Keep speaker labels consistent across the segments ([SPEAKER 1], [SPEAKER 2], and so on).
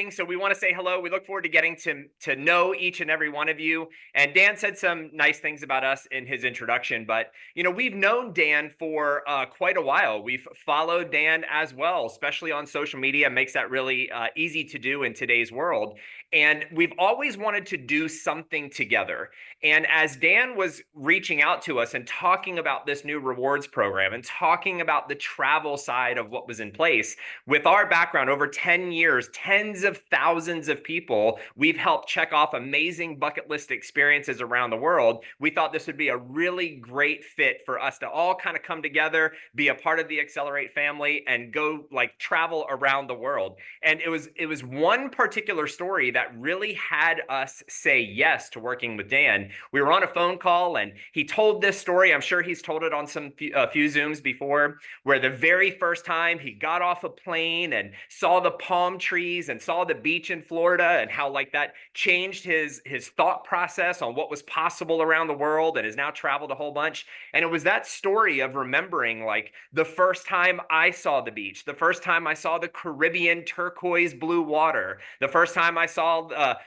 [SPEAKER 1] morning, so we want to say hello. We look forward to getting to know each and every one of you. And Dan said some nice things about us in his introduction, but we've known Dan for quite a while. We've followed Dan as well, especially on social media. It makes that really easy to do in today's world. And we've always wanted to do something together. And as Dan was reaching out to us and talking about this new rewards program and talking about the travel side of what was in place, with our background, over 10 years, tens of thousands of people, we've helped check off amazing bucket list experiences around the world. We thought this would be a really great fit for us to all kind of come together, be a part of the Xcelerate family, and go travel around the world. And it was one particular story that really had us say yes to working with Dan. We were on a phone call and he told this story. I'm sure he's told it on a few Zooms before, where the very first time he got off a plane and saw the palm trees and saw the beach in Florida, and how that changed his thought process on what was possible around the world, and has now traveled a whole bunch. And it was that story of remembering the first time I saw the beach, the first time I saw the Caribbean turquoise blue water, the first time I saw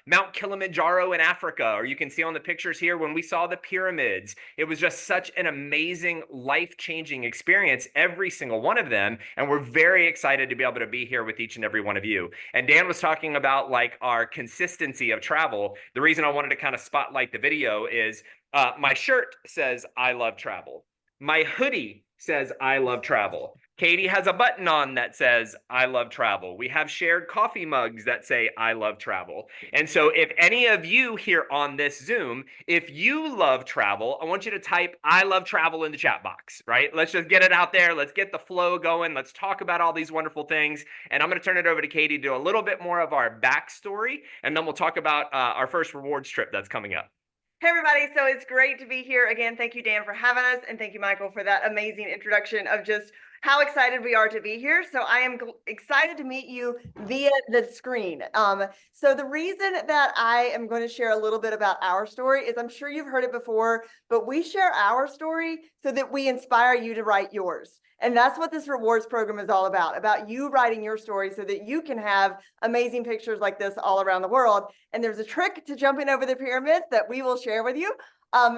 [SPEAKER 1] Mount Kilimanjaro in Africa, or you can see on the pictures here when we saw the pyramids. It was just such an amazing, life-changing experience, every single one of them. And we're very excited to be able to be here with each and every one of you. And Dan was talking about our consistency of travel. The reason I wanted to kind of spotlight the video is my shirt says I love travel. My hoodie says I love travel. Katie has a button on that says I love travel. We have shared coffee mugs that say I love travel. And so if any of you here on this Zoom, if you love travel, I want you to type I love travel in the chat box, right? Let's just get it out there. Let's get the flow going. Let's talk about all these wonderful things. And I'm going to turn it over to Katie to do a little bit more of our backstory, and then we'll talk about our first rewards trip that's coming up.
[SPEAKER 2] Hey everybody, so it's great to be here again. Thank you, Dan, for having us, and thank you, Michael, for that amazing introduction of just how excited we are to be here. So I am excited to meet you via the screen. So the reason that I am going to share a little bit about our story is, I'm sure you've heard it before, but we share our story so that we inspire you to write yours. And that's what this rewards program is all about you writing your story so that you can have amazing pictures like this all around the world. And there's a trick to jumping over the pyramids that we will share with you.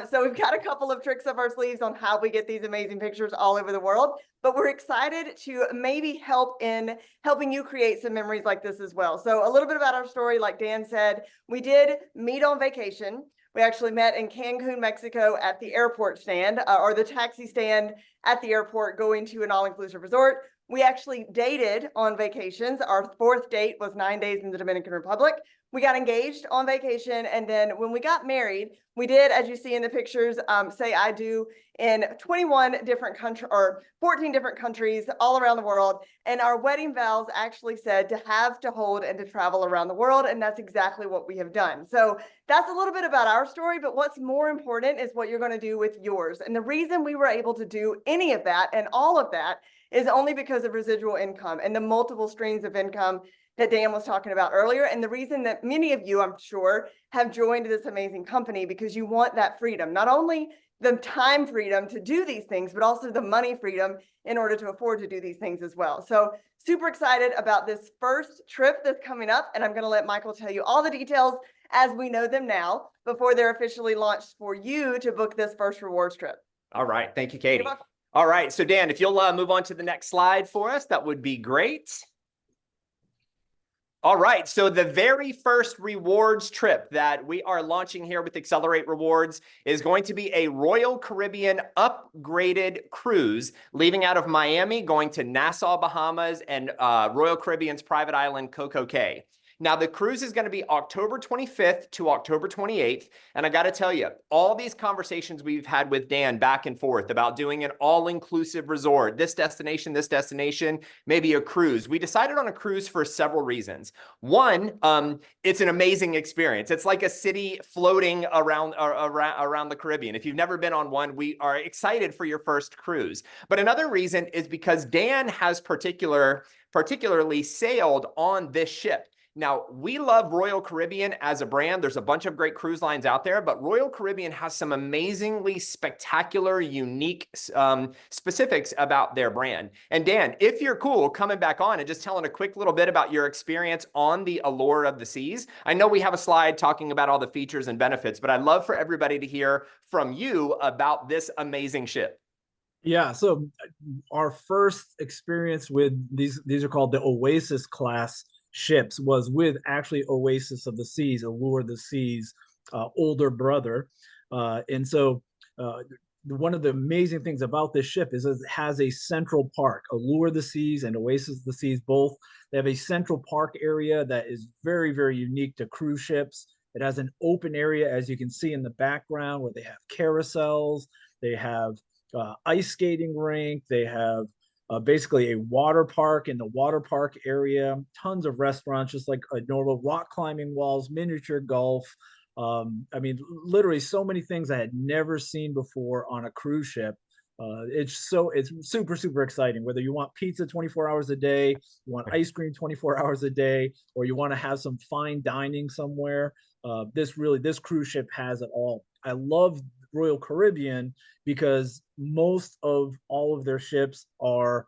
[SPEAKER 2] So we've got a couple of tricks up our sleeves on how we get these amazing pictures all over the world, but we're excited to maybe help in helping you create some memories like this as well. So a little bit about our story. Like Dan said, we did meet on vacation. We actually met in Cancun, Mexico at the airport stand, or the taxi stand at the airport going to an all-inclusive resort. We actually dated on vacations. Our fourth date was 9 days in the Dominican Republic. We got engaged on vacation, and then when we got married, we did, as you see in the pictures, say I do in 21 different countries, or 14 different countries all around the world. And our wedding vows actually said to have, to hold, and to travel around the world. And that's exactly what we have done. So that's a little bit about our story, but what's more important is what you're going to do with yours. And the reason we were able to do any of that and all of that is only because of residual income and the multiple streams of income that Dan was talking about earlier. And the reason that many of you, I'm sure, have joined this amazing company, because you want that freedom, not only the time freedom to do these things, but also the money freedom in order to afford to do these things as well. So super excited about this first trip that's coming up. And I'm going to let Michael tell you all the details as we know them now, before they're officially launched for you to book this first rewards trip.
[SPEAKER 1] All right. Thank you, Katie. All right. So Dan, if you'll move on to the next slide for us, that would be great. All right, so the very first rewards trip that we are launching here with Xcelerate Rewards is going to be a Royal Caribbean upgraded cruise, leaving out of Miami, going to Nassau, Bahamas, and Royal Caribbean's private island, Coco Cay. Now, the cruise is going to be October 25th to October 28th. And I got to tell you, all these conversations we've had with Dan back and forth about doing an all-inclusive resort, this destination, maybe a cruise. We decided on a cruise for several reasons. One, it's an amazing experience. It's like a city floating around the Caribbean. If you've never been on one, we are excited for your first cruise. But another reason is because Dan has particularly sailed on this ship. Now, we love Royal Caribbean as a brand. There's a bunch of great cruise lines out there, but Royal Caribbean has some amazingly spectacular, unique specifics about their brand. And Dan, if you're cool coming back on and just telling a quick little bit about your experience on the Allure of the Seas. I know we have a slide talking about all the features and benefits, but I'd love for everybody to hear from you about this amazing ship.
[SPEAKER 3] Yeah, so our first experience with these are called the Oasis class ships was with actually Oasis of the Seas, Allure of the Seas, older brother. And so one of the amazing things about this ship is it has a central park. Allure of the Seas and Oasis of the Seas both, they have a central park area that is very, very unique to cruise ships. It has an open area, as you can see in the background, where they have carousels, they have ice skating rink. They have basically a water park in the water park area, tons of restaurants, just like a normal rock climbing walls, miniature golf. I mean, literally so many things I had never seen before on a cruise ship. It's super, super exciting. Whether you want pizza 24 hours a day, you want ice cream 24 hours a day, or you want to have some fine dining somewhere, this cruise ship has it all. I love Royal Caribbean because most of all of their ships are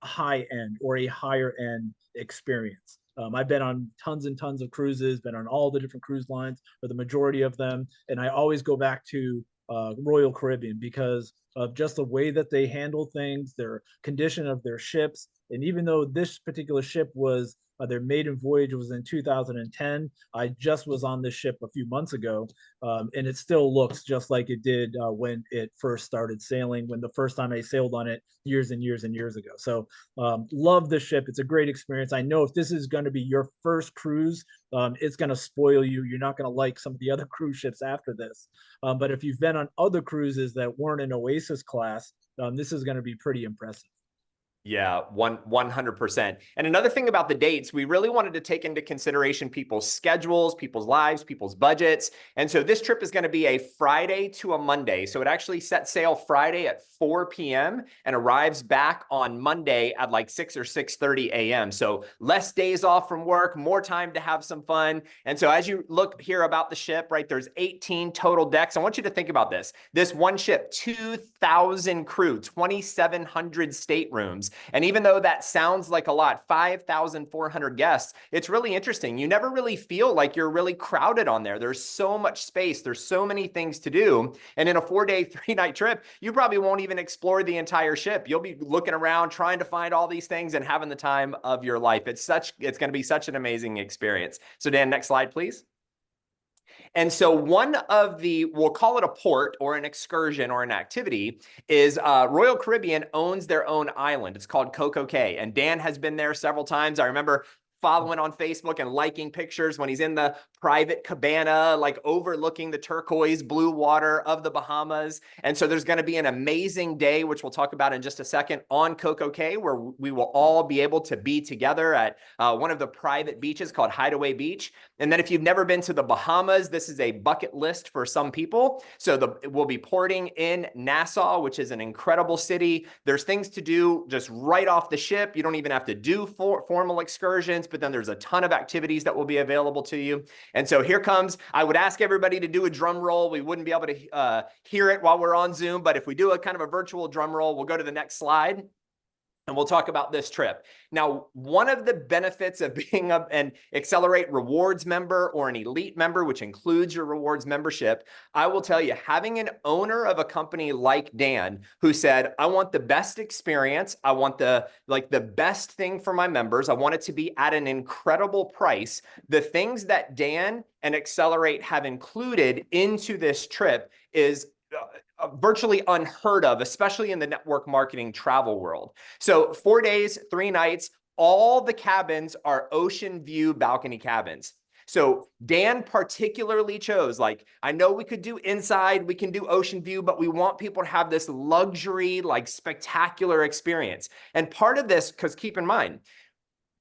[SPEAKER 3] high end or a higher end experience. I've been on tons and tons of cruises, been on all the different cruise lines, or the majority of them, and I always go back to Royal Caribbean because of just the way that they handle things, their condition of their ships, and even though this particular ship was their maiden voyage was in 2010. I just was on this ship a few months ago, and it still looks just like it did when it first started sailing, when the first time I sailed on it years and years and years ago. So love the ship. It's a great experience. I know if this is going to be your first cruise, it's going to spoil you. You're not going to like some of the other cruise ships after this. But if you've been on other cruises that weren't in Oasis class, this is going to be pretty impressive.
[SPEAKER 1] Yeah, 100%. And another thing about the dates, we really wanted to take into consideration people's schedules, people's lives, people's budgets. And so this trip is going to be a Friday to a Monday. So it actually sets sail Friday at 4 p.m. and arrives back on Monday at like 6 or 6:30 a.m. So less days off from work, more time to have some fun. And so as you look here about the ship, right, there's 18 total decks. I want you to think about this. This one ship, 2,000 crew, 2,700 staterooms. And even though that sounds like a lot, 5,400 guests, it's really interesting. You never really feel like you're really crowded on there. There's so much space. There's so many things to do. And in a 4-day, 3-night trip, you probably won't even explore the entire ship. You'll be looking around, trying to find all these things and having the time of your life. It's going to be such an amazing experience. So Dan, next slide, please. And so one of the, we'll call it a port or an excursion or an activity, is Royal Caribbean owns their own island. It's called Coco Cay. And Dan has been there several times. I remember following on Facebook and liking pictures when he's in the private cabana, like overlooking the turquoise blue water of the Bahamas. And so there's going to be an amazing day, which we'll talk about in just a second, on Coco Cay, where we will all be able to be together at one of the private beaches called Hideaway Beach. And then if you've never been to the Bahamas, this is a bucket list for some people. So we'll be porting in Nassau, which is an incredible city. There's things to do just right off the ship. You don't even have to do formal excursions, but then there's a ton of activities that will be available to you. And so here comes, I would ask everybody to do a drum roll. We wouldn't be able to hear it while we're on Zoom, but if we do a kind of a virtual drum roll, we'll go to the next slide. And we'll talk about this trip. Now, one of the benefits of being an Xcelerate Rewards member or an Elite member, which includes your rewards membership, I will tell you, having an owner of a company like Dan who said, I want the best experience, I want the best thing for my members, I want it to be at an incredible price. The things that Dan and Xcelerate have included into this trip is virtually unheard of, especially in the network marketing travel world. So 4 days, 3 nights, all the cabins are ocean view balcony cabins. So Dan particularly chose, like, I know we could do inside, we can do ocean view, but we want people to have this luxury, like spectacular experience. And part of this, because keep in mind,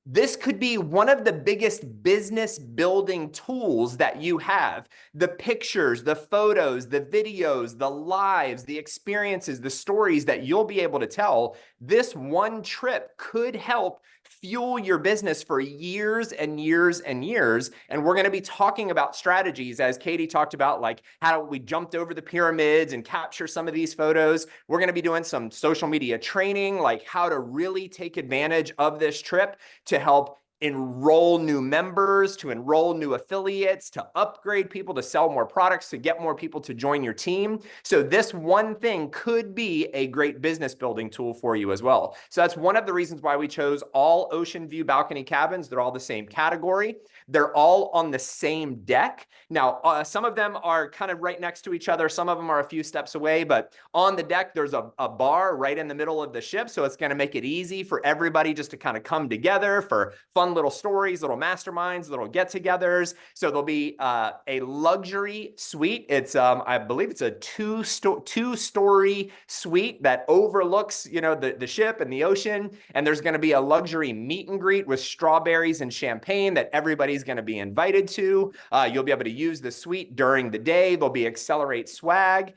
[SPEAKER 1] this could be one of the biggest business building tools that you have. The pictures, the photos, the videos, the lives, the experiences, the stories that you'll be able to tell. This one trip could help fuel your business for years and years and years. And we're going to be talking about strategies, as Katie talked about, like how we jumped over the pyramids and capture some of these photos. We're going to be doing some social media training, like how to really take advantage of this trip to help enroll new members, to enroll new affiliates, to upgrade people, to sell more products, to get more people to join your team. So this one thing could be a great business building tool for you as well. So that's one of the reasons why we chose all ocean view balcony cabins. They're all the same category. They're all on the same deck. Now, some of them are kind of right next to each other. Some of them are a few steps away, but on the deck, there's a bar right in the middle of the ship. So it's going to make it easy for everybody just to kind of come together for fun little stories, little masterminds, little get-togethers. So there'll be a luxury suite. It's I believe it's a two-story suite that overlooks, you know, the ship and the ocean. And there's going to be a luxury meet and greet with strawberries and champagne that everybody's going to be invited to. You'll be able to use the suite during the day. There'll be Xcelerate swag.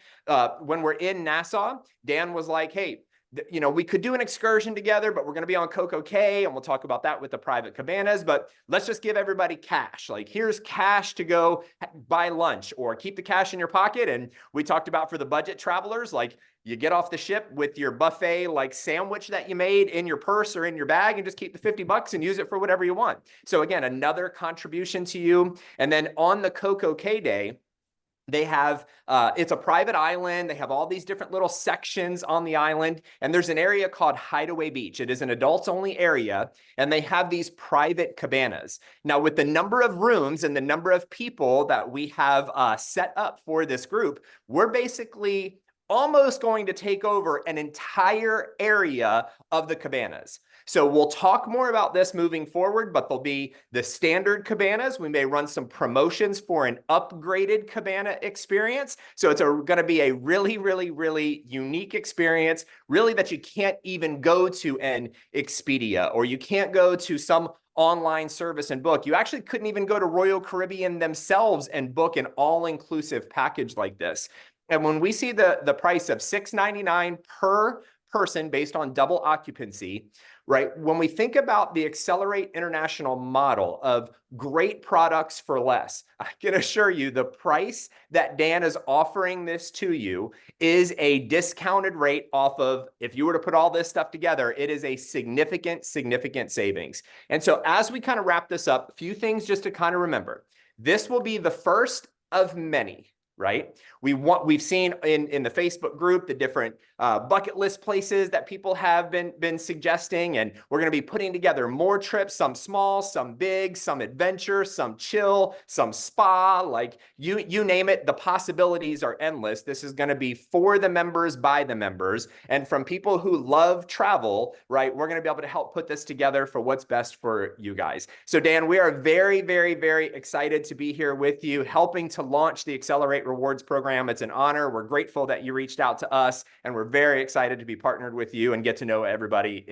[SPEAKER 1] When we're in Nassau, Dan was like, hey, you know, we could do an excursion together, but we're going to be on Coco Cay, and we'll talk about that with the private cabanas. But let's just give everybody cash. Like, here's cash to go buy lunch, or keep the cash in your pocket. And we talked about for the budget travelers, like, you get off the ship with your buffet like sandwich that you made in your purse or in your bag, and just keep the $50 and use it for whatever you want. So again, another contribution to you. And then on the Coco Cay day, they have, it's a private island. They have all these different little sections on the island. And there's an area called Hideaway Beach. It is an adults only area. And they have these private cabanas. Now, with the number of rooms and the number of people that we have set up for this group, we're basically almost going to take over an entire area of the cabanas. So we'll talk more about this moving forward, but there'll be the standard cabanas. We may run some promotions for an upgraded cabana experience. So it's going to be a really, really, really unique experience, really, that you can't even go to an Expedia, or you can't go to some online service and book. You actually couldn't even go to Royal Caribbean themselves and book an all-inclusive package like this. And when we see the price of $699 per person based on double occupancy, right? When we think about the Xcelerate International model of great products for less, I can assure you the price that Dan is offering this to you is a discounted rate off of, if you were to put all this stuff together, it is a significant, significant savings. And so as we kind of wrap this up, a few things just to kind of remember. This will be the first of many, right? We've seen in the Facebook group the different bucket list places that people have been suggesting, and we're going to be putting together more trips, some small, some big, some adventure, some chill, some spa, like you name it. The possibilities are endless. This is going to be for the members, by the members, and from people who love travel, right? We're going to be able to help put this together for what's best for you guys. So Dan, we are very, very, very excited to be here with you, helping to launch the Xcelerate Rewards program. It's an honor. We're grateful that you reached out to us, and we're very excited to be partnered with you and get to know everybody